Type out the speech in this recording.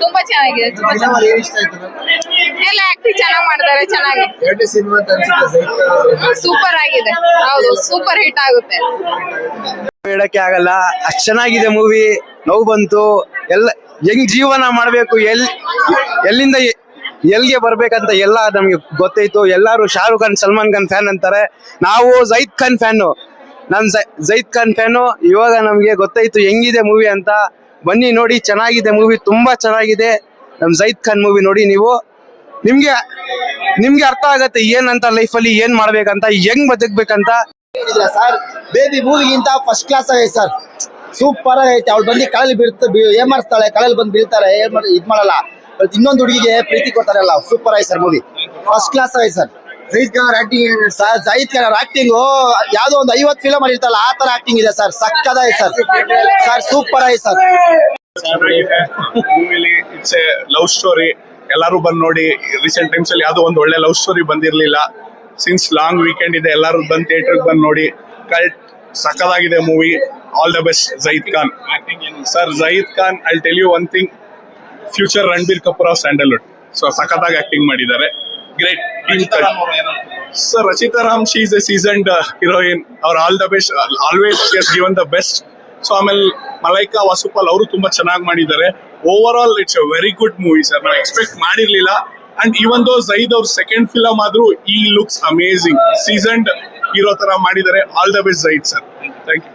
ತುಂಬಾ ಚೆನ್ನಾಗಿದೆ. ಎಲ್ಲ ಆಕ್ಟಿಂಗ್ ಚೆನ್ನಾಗಿ ಮಾಡಿದ್ದಾರೆ. ಚೆನ್ನಾಗಿ ಸೂಪರ್ ಆಗಿದೆ. ಹೌದು, ಸೂಪರ್ ಹಿಟ್ ಆಗುತ್ತೆ. ಹೇಳಕ್ಕೆ ಆಗಲ್ಲ, ಅಷ್ಟ್ ಚೆನ್ನಾಗಿದೆ ಮೂವಿ. ನೋವು ಬಂತು. ಎಲ್ಲ ಹೆಂಗ್ ಜೀವನ ಮಾಡ್ಬೇಕು, ಎಲ್ಲಿಂದ ಎಲ್ಗೆ ಬರ್ಬೇಕಂತ ಎಲ್ಲ ನಮ್ಗೆ ಗೊತ್ತಾಯ್ತು. ಎಲ್ಲಾರು ಶಾರುಖ್ ಖಾನ್, ಸಲ್ಮಾನ್ ಖಾನ್ ಫ್ಯಾನ್ ಅಂತಾರೆ. ನಾವು ಜೈದ್ ಖಾನ್ ಫ್ಯಾನು. ನಾನ್ ಜೈದ್ ಖಾನ್ ಫ್ಯಾನು. ಇವಾಗ ನಮ್ಗೆ ಗೊತ್ತಾಯ್ತು ಹೆಂಗಿದೆ ಮೂವಿ ಅಂತ. ಬನ್ನಿ ನೋಡಿ, ಚೆನ್ನಾಗಿದೆ ಮೂವಿ, ತುಂಬಾ ಚೆನ್ನಾಗಿದೆ. ನಮ್ ಜೈದ್ ಖಾನ್ ಮೂವಿ ನೋಡಿ ನೀವು, ನಿಮ್ಗೆ ಅರ್ಥ ಆಗತ್ತೆ ಏನಂತ ಲೈಫಲ್ಲಿ ಏನ್ ಮಾಡ್ಬೇಕಂತ, ಹೆಂಗ್ ಬದುಕ್ಬೇಕಂತ. ಸರ್ ಬೇಬಿ ಮೂವಿಗಿಂತ ಫಸ್ಟ್ ಕ್ಲಾಸ್ ಆಗೈತೆ ಸರ್. ಸೂಪರ್ ಆಗೈತೆ. ಅವ್ಳು ಬಂದು ಕಳಲ್ಲಿ ಏನ್ ಮಾಡಿಸ್ತಾಳೆ, ಕಳಲ್ಲಿ ಬಂದು ಬೀಳ್ತಾರೆ, ಇದ್ ಮಾಡಲ್ಲ. ಇನ್ನೊಂದು ಹುಡುಗಿಗೆ ಪ್ರೀತಿ ಕೊಡ್ತಾರಲ್ಲ, ಸೂಪರ್ ಆಯ್ತು ಸರ್ ಮೂವಿ. ಫಸ್ಟ್ ಕ್ಲಾಸ್ ಆಗೈತೆ ಸರ್. ಜೈದ್ ಖಾನ್ ಆಕ್ಟಿಂಗ್ ಯಾವ್ದೋ ಒಂದು 50 ಫಿಲಮ್ ಮಾಡಿರ್ತಾರಲ್ಲ, ಆ ತರ ಆಕ್ಟಿಂಗ್ ಇದೆ ಸರ್. ಸಕ್ಕದಾಯ್ತು ಸರ್. ಸರ್ ಸೂಪರ್ ಆಯ್ತು ಸರ್. ಮೂವಿಲಿ ಇಟ್ಸ್ ಎ ಲವ್ ಸ್ಟೋರಿ. ಎಲ್ಲರೂ ಬಂದು ನೋಡಿ. ರೀಸೆಂಟ್ ಟೈಮ್ಸ್ ಅಲ್ಲಿ ಯಾವ್ದೋ ಒಂದು ಒಳ್ಳೆ ಲವ್ ಸ್ಟೋರಿ ಬಂದಿರ್ಲಿಲ್ಲ. ಸಿನ್ಸ್ ಲಾಂಗ್ ವೀಕೆಂಡ್ ಇದೆ, ಎಲ್ಲರೂ ಬಂದು ಥಿಯೇಟರ್ ಬಂದು ನೋಡಿ. ಕಲ್ಟ್ ಸಕ್ಕದಾಗಿದೆ movie. All the best Zaid Khan. Sir Zaid Khan, I tell you one thing, future Ranbir Kapoor of Sandalwood. So ಸಖತ್ತಾಗಿ ಆಕ್ಟಿಂಗ್ ಮಾಡಿದ್ದಾರೆ. Great. Sir Rachita Ram, she is a seasoned heroine. ಅವ್ರು all the best, always given the best. So ಆಮೇಲೆ ಮಲೈಕಾ ವಾಸುಪಾಲ್ ಅವರು ತುಂಬಾ ಚೆನ್ನಾಗಿ ಮಾಡಿದ್ದಾರೆ. Over all it's a very good movie sir. ನಾವು expect ಮಾಡಿರ್ಲಿಲ್ಲ. ಅಂಡ್ ಈವನ್ ದೋ ಜೈದ್ ಅವ್ರ ಸೆಕೆಂಡ್ ಫಿಲಮ್ ಆದ್ರೂ ಈ ಲುಕ್ಸ್ ಅಮೇಸಿಂಗ್. ಸೀಸನ್ಡ್ ಹೀರೋ ತರ ಮಾಡಿದ್ದಾರೆ. All the best Zaid sir. Thank you.